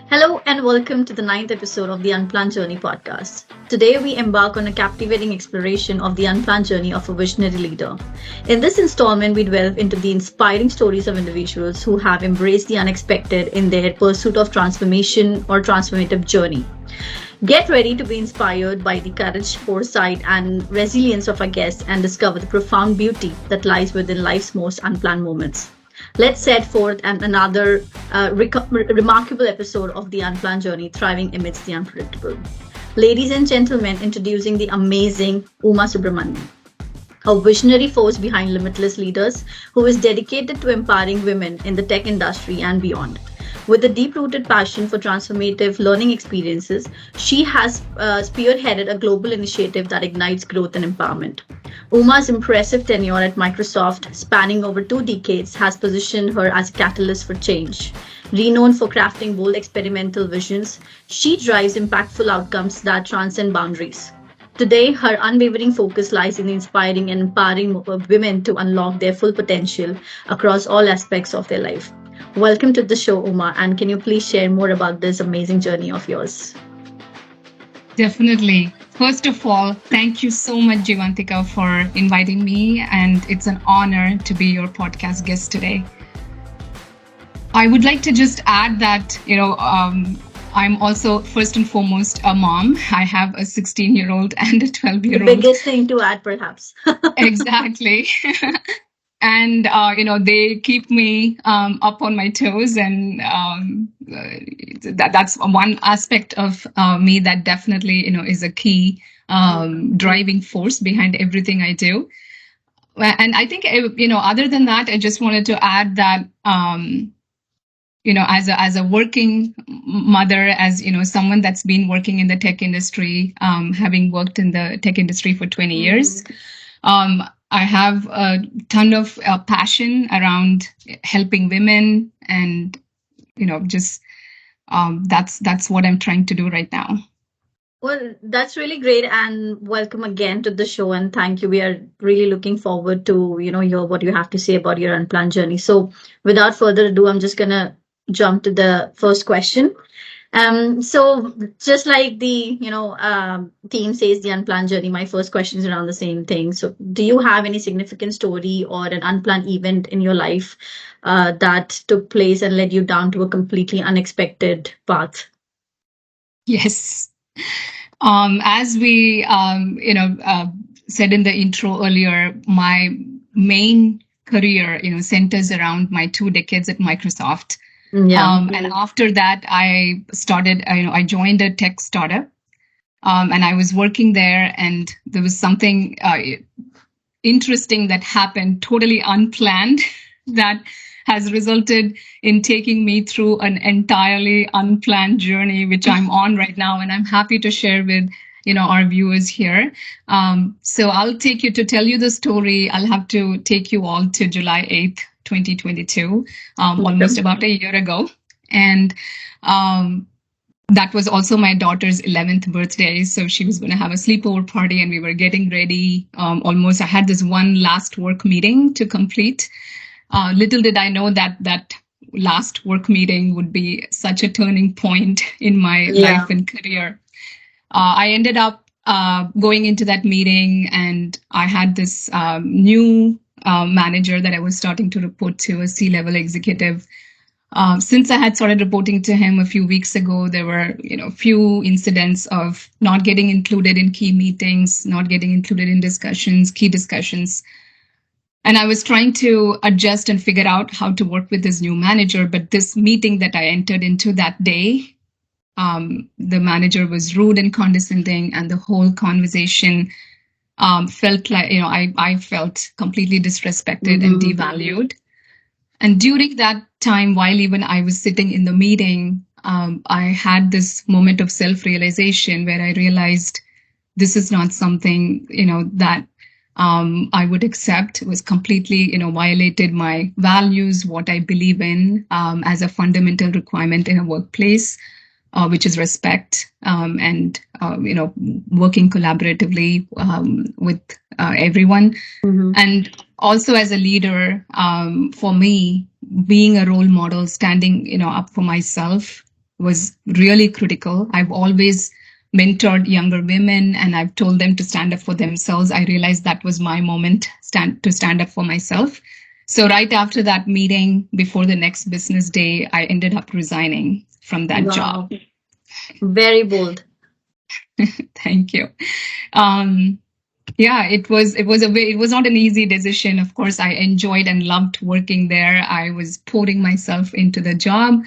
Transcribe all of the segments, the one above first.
Hello and welcome to the ninth episode of the Unplanned Journey podcast. Today we embark on a captivating exploration of the unplanned journey of a visionary leader. In this installment, we delve into the inspiring stories of individuals who have embraced the unexpected in their pursuit of transformation or transformative journey. Get ready to be inspired by the courage, foresight, and resilience of our guests and discover the profound beauty that lies within life's most unplanned moments. Let's set forth another remarkable episode of the Unplanned Journey Thriving Amidst the Unpredictable. Ladies and gentlemen, introducing the amazing Uma Subramanian, a visionary force behind Limitless Leaders who is dedicated to empowering women in the tech industry and beyond. With a deep-rooted passion for transformative learning experiences, she has spearheaded a global initiative that ignites growth and empowerment. Uma's impressive tenure at Microsoft, spanning over 2 decades, has positioned her as a catalyst for change. Renowned for crafting bold experimental visions, she drives impactful outcomes that transcend boundaries. Today, her unwavering focus lies in inspiring and empowering women to unlock their full potential across all aspects of their life. Welcome to the show, Uma, and can you please share more about this amazing journey of yours? Definitely. First of all, thank you so much, Jeevantika, for inviting me, and it's an honor to be your podcast guest today. I would like to just add that, I'm also first and foremost a mom. I have a 16-year-old and a 12-year-old. The biggest thing to add, perhaps. Exactly. And, they keep me up on my toes. And that's one aspect of me that definitely, is a key driving force behind everything I do. And I think, other than that, I just wanted to add that, as a working mother, as, someone that's been working in the tech industry, having worked in the tech industry for 20 years, I have a ton of passion around helping women, and just that's what I'm trying to do right now. Well, that's really great, and welcome again to the show. And thank you. We are really looking forward to hear what you have to say about your unplanned journey. So, without further ado, I'm just gonna jump to the first question. So just like the theme says, the unplanned journey, my first question is around the same thing. So do you have any significant story or an unplanned event in your life that took place and led you down to a completely unexpected path? Yes. As we said in the intro earlier, my main career centers around my 2 decades at Microsoft. Yeah. And after that, I started, I joined a tech startup, and I was working there, and there was something interesting that happened, totally unplanned, that has resulted in taking me through an entirely unplanned journey, which I'm on right now, and I'm happy to share with our viewers here. So I'll take you to tell you the story. I'll have to take you all to July 8th. 2022, almost about a year ago. And that was also my daughter's 11th birthday. So she was going to have a sleepover party, and we were getting ready. Almost, I had this one last work meeting to complete. Little did I know that last work meeting would be such a turning point in my life and career. I ended up going into that meeting, and I had this new manager that I was starting to report to, a C-level executive. Since I had started reporting to him a few weeks ago, there were, few incidents of not getting included in key meetings, not getting included in key discussions. And I was trying to adjust and figure out how to work with this new manager. But this meeting that I entered into that day, the manager was rude and condescending, and the whole conversation felt like, I felt completely disrespected and devalued. And during that time, while even I was sitting in the meeting, I had this moment of self-realization where I realized this is not something, that I would accept. It was completely, violated my values, what I believe in as a fundamental requirement in a workplace. Which is respect and, working collaboratively with everyone. Mm-hmm. And also as a leader, for me, being a role model, standing, up for myself was really critical. I've always mentored younger women and I've told them to stand up for themselves. I realized that was my moment to stand up for myself. So right after that meeting, before the next business day, I ended up resigning from that job. Wow. Very bold. Thank you. Yeah, it was not an easy decision. Of course, I enjoyed and loved working there. I was pouring myself into the job,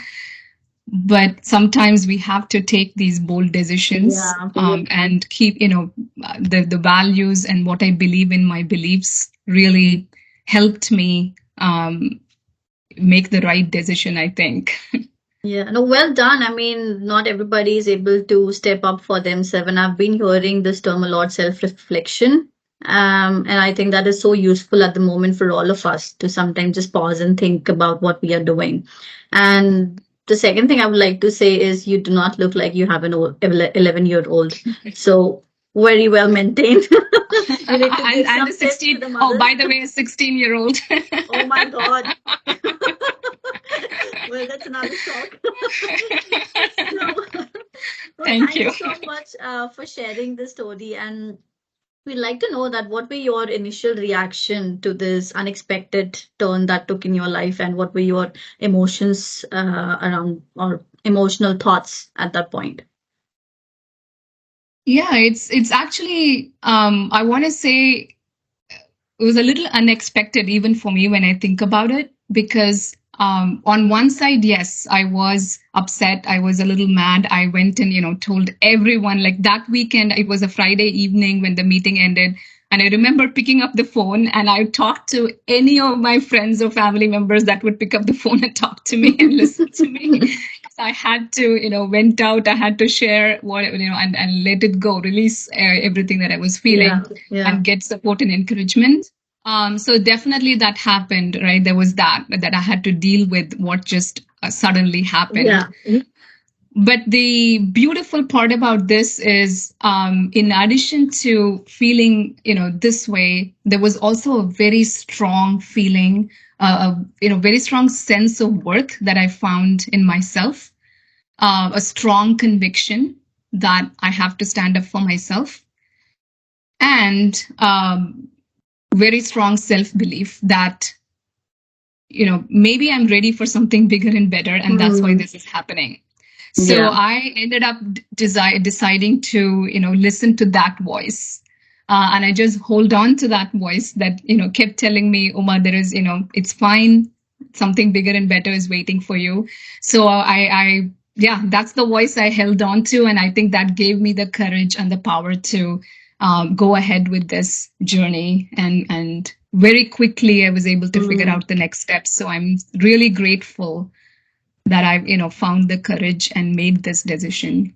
but sometimes we have to take these bold decisions, and keep, the values and what I believe in, my beliefs really helped me make the right decision, I think. Yeah, no, well done. I mean, not everybody is able to step up for themselves, and I've been hearing this term a lot, self-reflection. And I think that is so useful at the moment for all of us to sometimes just pause and think about what we are doing. And the second thing I would like to say is you do not look like you have an 11-year-old. So very well maintained. You need to give and some a tips to 16, the oh, mothers. by the way, a 16-year-old. Oh my God. Well, that's another talk. So, well, Thank thank you. you so much for sharing this story. And we'd like to know that what were your initial reaction to this unexpected turn that took in your life, and what were your emotions around, or emotional thoughts at that point? Yeah, it's actually, I want to say it was a little unexpected even for me when I think about it, because on one side, yes, I was upset. I was a little mad. I went and, told everyone, like that weekend, it was a Friday evening when the meeting ended. And I remember picking up the phone and I talked to any of my friends or family members that would pick up the phone and talk to me and listen to me. So I had to, went out. I had to share what, and let it go, release everything that I was feeling, and get support and encouragement. So definitely that happened, right? There was that I had to deal with what just suddenly happened. Yeah. But the beautiful part about this is, in addition to feeling, this way, there was also a very strong feeling, very strong sense of worth that I found in myself, a strong conviction that I have to stand up for myself, and very strong self-belief that, maybe I'm ready for something bigger and better, and that's why this is happening. So Yeah. I ended up deciding to, listen to that voice. And I just hold on to that voice that, kept telling me, Uma, there is, it's fine. Something bigger and better is waiting for you. So yeah, that's the voice I held on to. And I think that gave me the courage and the power to go ahead with this journey. And very quickly, I was able to figure out the next steps. So I'm really grateful that I've, found the courage and made this decision.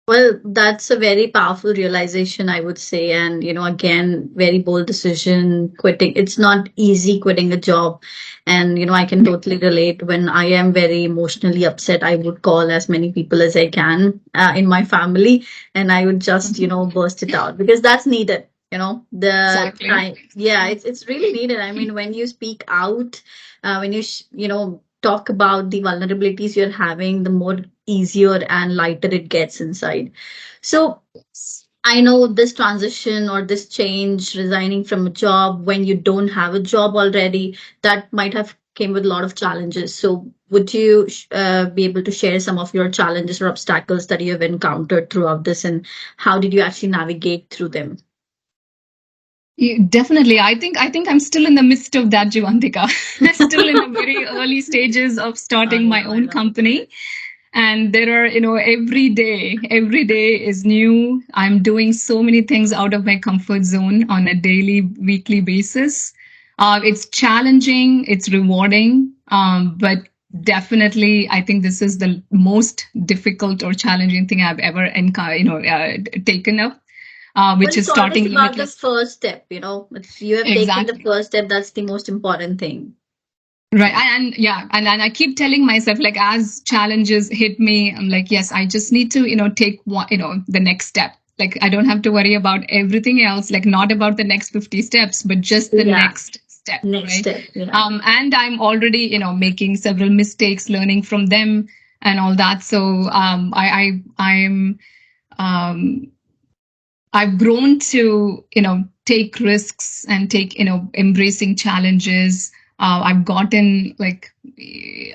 Well, that's a very powerful realization, I would say. And, again, very bold decision quitting. It's not easy quitting a job. And, I can totally relate. When I am very emotionally upset, I would call as many people as I can in my family, and I would just, burst it out, because that's needed. Exactly. Yeah, it's really needed. I mean, when you speak out, when talk about the vulnerabilities you're having, the more easier and lighter it gets inside. So I know this transition or this change, resigning from a job when you don't have a job already, that might have came with a lot of challenges. So would you be able to share some of your challenges or obstacles that you have encountered throughout this, and how did you actually navigate through them? Definitely. I think I'm still in the midst of that, Jeevantika. Still in the very early stages of starting my own company. And there are, every day is new. I'm doing so many things out of my comfort zone on a daily, weekly basis. It's challenging, it's rewarding, but definitely, I think this is the most difficult or challenging thing I've ever taken up. Which is starting about the Limitless. first step, if you have taken the first step, that's the most important thing. Right. And yeah, and I keep telling myself, like, as challenges hit me, I'm like, yes, I just need to, take one, the next step. Like, I don't have to worry about everything else, like not about the next 50 steps, but just the next step. Next right? step. Yeah. And I'm already, making several mistakes, learning from them. and all that. So um, I've grown to, take risks and take, embracing challenges. I've gotten like,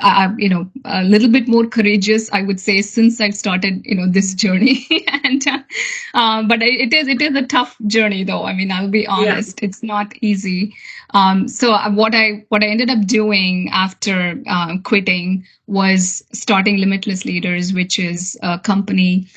a little bit more courageous, I would say, since I've started, this journey. And but it is a tough journey, though. I mean, I'll be Yeah. honest, it's not easy. So what I ended up doing after quitting was starting Limitless Leaders, which is a company.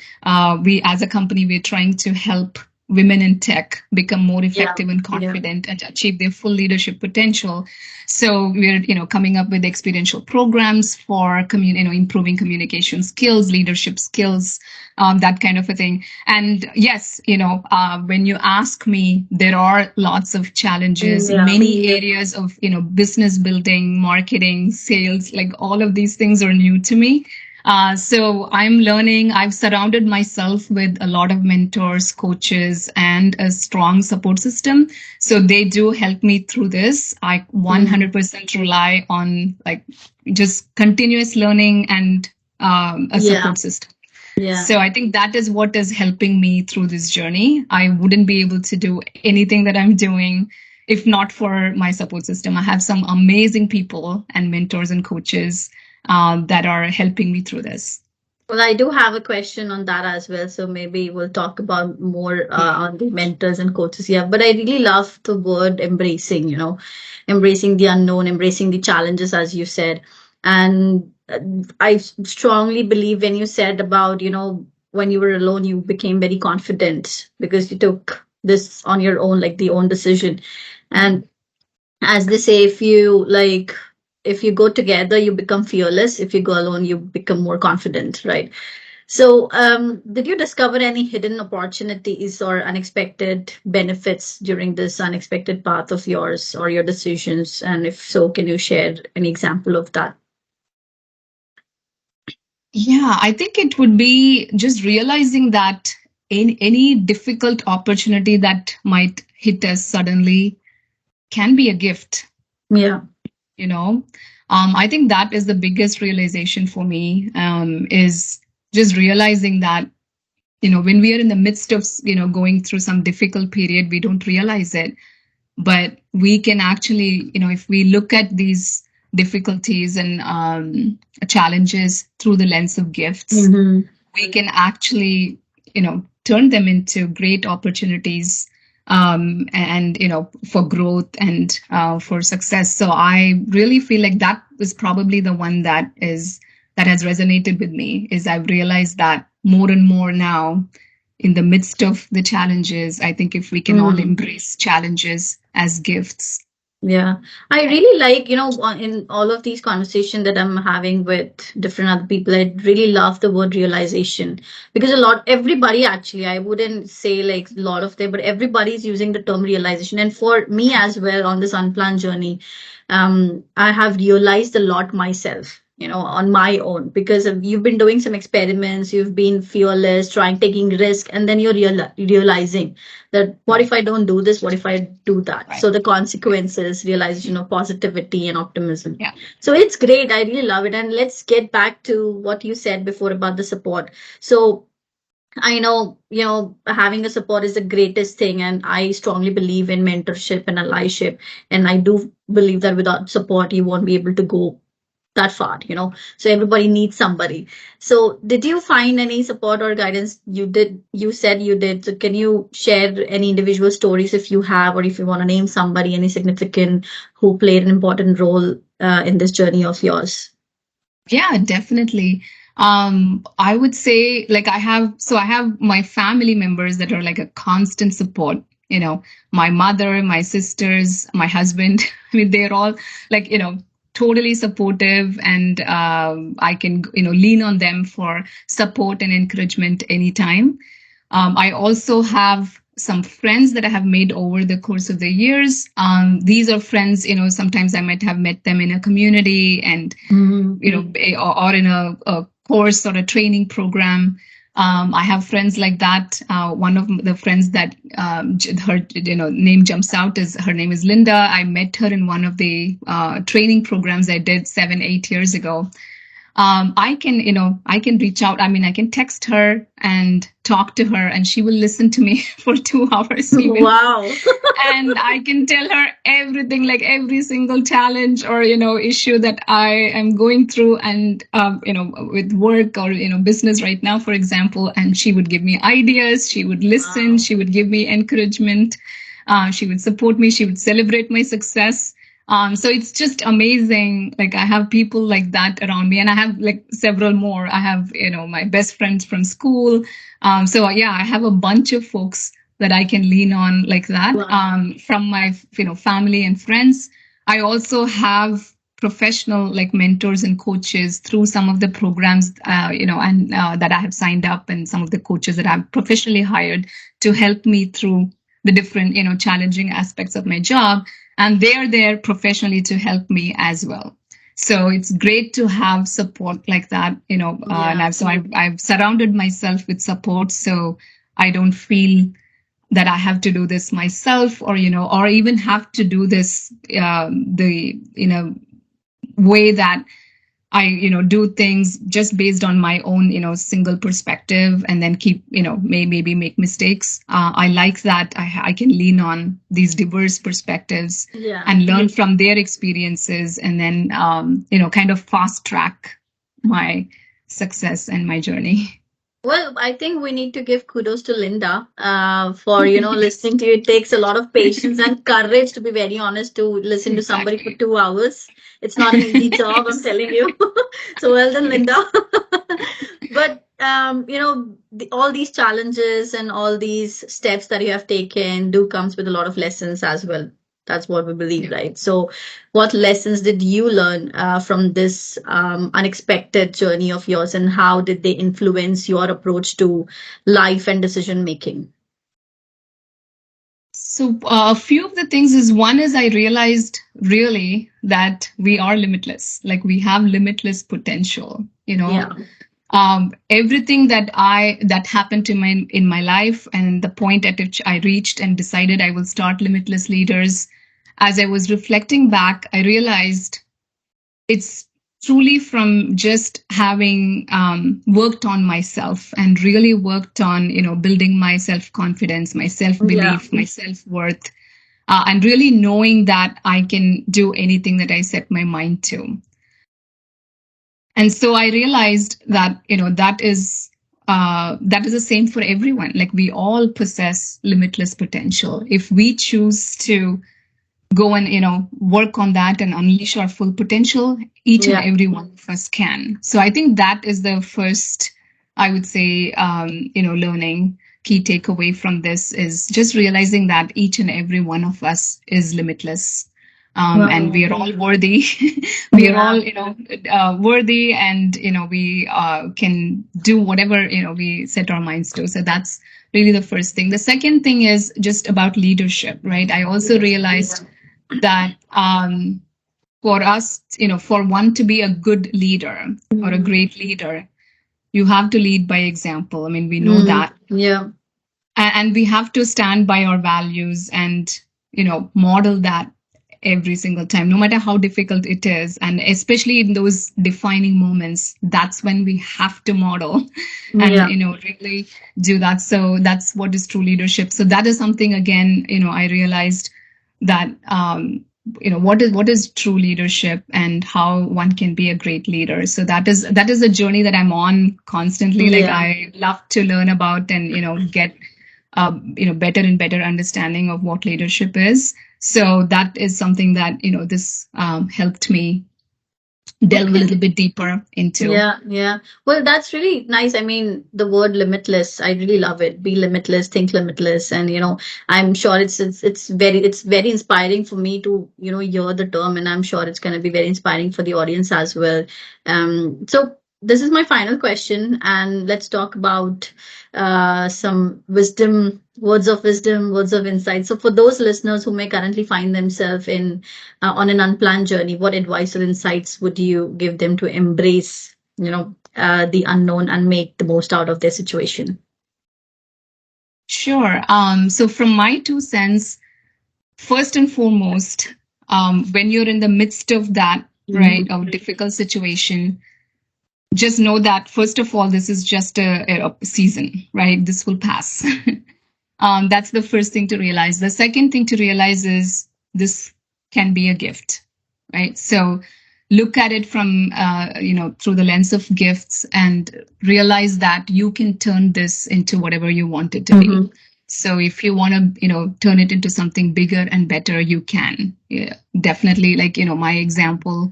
We, as a company, we're trying to help women in tech become more Yeah. effective and Yeah. confident and achieve their full leadership potential. So we're, coming up with experiential programs for improving communication skills, leadership skills, that kind of a thing. And yes, when you ask me, there are lots of challenges, Yeah. many areas of, business building, marketing, sales, like all of these things are new to me. So I'm learning. I've surrounded myself with a lot of mentors, coaches, and a strong support system. So they do help me through this. I 100% rely on like just continuous learning and a Yeah. support system. Yeah. So I think that is what is helping me through this journey. I wouldn't be able to do anything that I'm doing if not for my support system. I have some amazing people and mentors and coaches that are helping me through this. Well, I do have a question on that as well. So maybe we'll talk about more on the mentors and coaches. Yeah. But I really love the word embracing, embracing the unknown, embracing the challenges, as you said. And I strongly believe when you said about, when you were alone, you became very confident because you took this on your own, like the own decision. And as they say, if you go together you become fearless, if you go alone you become more confident, right? So did you discover any hidden opportunities or unexpected benefits during this unexpected path of yours or your decisions, and if so, can you share an example of that? Yeah, I think it would be just realizing that in any difficult opportunity that might hit us suddenly can be a gift, Yeah. you know. I think that is the biggest realization for me, is just realizing that, when we are in the midst of, going through some difficult period, we don't realize it. But we can actually, if we look at these difficulties and challenges through the lens of gifts, Mm-hmm. we can actually, turn them into great opportunities, and for growth and for success. So I really feel like that is probably the one that has resonated with me. Is I've realized that more and more now, in the midst of the challenges, I think if we can all embrace challenges as gifts. Yeah, I really like, in all of these conversations that I'm having with different other people, I really love the word realization, because everybody actually, I wouldn't say like a lot of them, but everybody's using the term realization. And for me as well on this unplanned journey, I have realized a lot myself, on my own, because you've been doing some experiments, you've been fearless, taking risk, and then you're realizing that what if I don't do this? What if I do that? Right. So the consequences, realization of positivity and optimism. Yeah. So it's great. I really love it. And let's get back to what you said before about the support. So I know, having a support is the greatest thing. And I strongly believe in mentorship and allyship. And I do believe that without support, you won't be able to go that far, so everybody needs somebody. So did you find any support or guidance? You said you did, so can you share any individual stories if you have, or if you want to name somebody, any significant who played an important role in this journey of yours? Yeah, definitely. I would say like I have my family members that are like a constant support. My mother, my sisters, my husband. I mean, they're all like, totally supportive, and I can, lean on them for support and encouragement anytime. I also have some friends that I have made over the course of the years. These are friends, sometimes I might have met them in a community, and or in a course or a training program. I have friends like that. One of the friends that her name jumps out is, her name is Linda. I met her in one of the training programs I did 7-8 years ago. I can reach out. I mean, I can text her and talk to her, and she will listen to me for 2 hours even. Wow. And I can tell her everything, like every single challenge or, issue that I am going through and, with work or, business right now, for example. And she would give me ideas. She would listen. Wow. She would give me encouragement. She would support me. She would celebrate my success. So it's just amazing. Like I have people like that around me, and I have like several more. I have, my best friends from school. So yeah, I have a bunch of folks that I can lean on like that. Wow. From my, family and friends. I also have professional like mentors and coaches through some of the programs, and that I have signed up, and some of the coaches that I've professionally hired to help me through the different, challenging aspects of my job. And they are there professionally to help me as well. So it's great to have support like that, and I've surrounded myself with support, so I don't feel that I have to do this myself, or or even have to do this the way that I do things just based on my own single perspective, and then keep maybe make mistakes. I like that I can lean on these diverse perspectives Yeah. and learn from their experiences, and then kind of fast track my success and my journey. Well, I think we need to give kudos to Linda for listening to you. It takes a lot of patience and courage, to be very honest, to listen to somebody for Exactly. 2 hours. It's not an easy job, I'm telling you. So well done, Linda. But all these challenges and all these steps that you have taken do comes with a lot of lessons as well. That's what we believe, right? So, what lessons did you learn from this unexpected journey of yours, and how did they influence your approach to life and decision making? So a few of the things is, one is I realized really that we are limitless. Like we have limitless potential. Yeah. Everything that happened to my in my life, and the point at which I reached and decided I will start Limitless Leaders. As I was reflecting back, I realized it's truly from just having worked on myself and really worked on building my self-confidence, my Yeah. self-belief, my self-worth, and really knowing that I can do anything that I set my mind to. And so I realized that that is the same for everyone. Like we all possess limitless potential if we choose to go and work on that and unleash our full potential. Each and Yeah. every one of us can. So I think that is the first, I would say, learning key takeaway from this is just realizing that each and every one of us is limitless. And we are all worthy. We are all worthy, and we can do whatever we set our minds to. So that's really the first thing. The second thing is just about leadership, right? I also realized that for us, for one to be a good leader or a great leader, you have to lead by example. I mean, we know that. Yeah. And we have to stand by our values and, model that every single time, no matter how difficult it is. And especially in those defining moments, that's when we have to model and, Yeah. really do that. So that's what is true leadership. So that is something, again, I realized that, what is true leadership and how one can be a great leader. So that is a journey that I'm on constantly. Like Yeah. I love to learn about and, get better and better understanding of what leadership is. So that is something that this helped me delve a Okay. little bit deeper into. Yeah, yeah. Well, that's really nice. I mean, the word limitless, I really love it. Be limitless, think limitless, and I'm sure it's very inspiring for me to hear the term, and I'm sure it's going to be very inspiring for the audience as well. So this is my final question, and let's talk about some wisdom, words of insight. So for those listeners who may currently find themselves on an unplanned journey, what advice or insights would you give them to embrace, the unknown and make the most out of their situation? Sure. So from my 2 cents, first and foremost, when you're in the midst of that, right, of difficult situation, just know that, first of all, this is just a season, right? This will pass. That's the first thing to realize. The second thing to realize is this can be a gift, right? So look at it from, through the lens of gifts and realize that you can turn this into whatever you want it to be. So if you want to, turn it into something bigger and better, you can. Yeah, definitely, my example,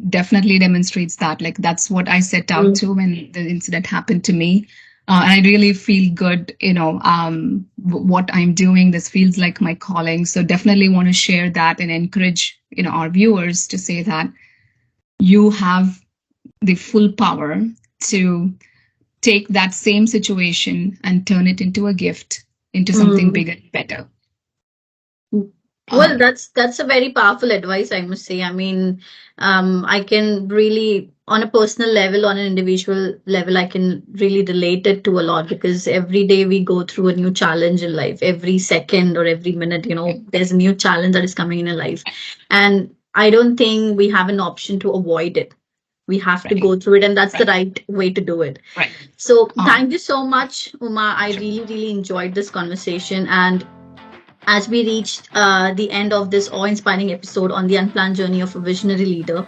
definitely demonstrates that. Like, that's what I set out to when the incident happened to me. And I really feel good, what I'm doing. This feels like my calling. So definitely want to share that and encourage, our viewers to say that you have the full power to take that same situation and turn it into a gift, into something bigger and better. Well, that's a very powerful advice, I must say. I mean, I can really, on a personal level, on an individual level, I can really relate it to a lot, because every day we go through a new challenge in life. Every second or every minute, there's a new challenge that is coming in our life. And I don't think we have an option to avoid it. We have to go through it, and that's the right way to do it. Right. So thank you so much, Uma. I really, really enjoyed this conversation. And as we reached the end of this awe-inspiring episode on the unplanned journey of a visionary leader,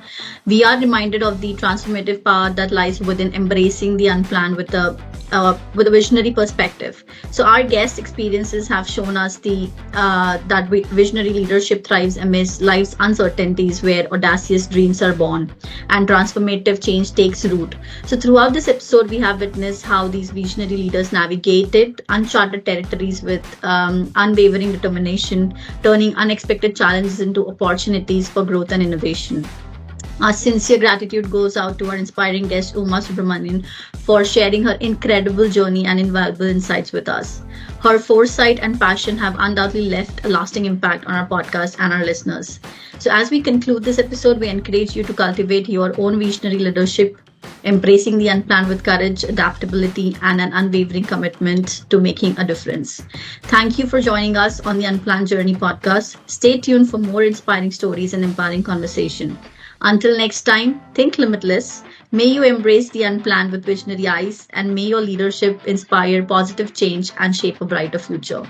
we are reminded of the transformative power that lies within embracing the unplanned with a visionary perspective. So our guest experiences have shown us that visionary leadership thrives amidst life's uncertainties, where audacious dreams are born and transformative change takes root. So throughout this episode, we have witnessed how these visionary leaders navigated uncharted territories with unwavering determination, turning unexpected challenges into opportunities for growth and innovation. Our sincere gratitude goes out to our inspiring guest, Uma Subramanian, for sharing her incredible journey and invaluable insights with us. Her foresight and passion have undoubtedly left a lasting impact on our podcast and our listeners. So, as we conclude this episode, we encourage you to cultivate your own visionary leadership, embracing the unplanned with courage, adaptability, and an unwavering commitment to making a difference. Thank you for joining us on the Unplanned Journey podcast. Stay tuned for more inspiring stories and empowering conversation. Until next time, think limitless. May you embrace the unplanned with visionary eyes, and may your leadership inspire positive change and shape a brighter future.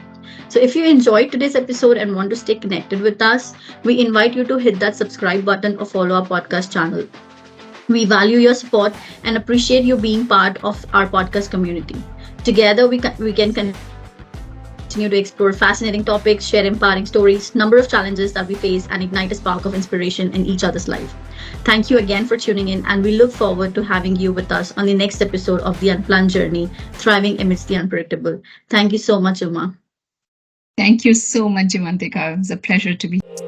So if you enjoyed today's episode and want to stay connected with us, we invite you to hit that subscribe button or follow our podcast channel. We value your support and appreciate you being part of our podcast community. Together, we can continue to explore fascinating topics, share empowering stories, number of challenges that we face, and ignite a spark of inspiration in each other's life. Thank you again for tuning in, and we look forward to having you with us on the next episode of The Unplanned Journey, Thriving Amidst the Unpredictable. Thank you so much, Uma. Thank you so much, Jeevantika. It was a pleasure to be here.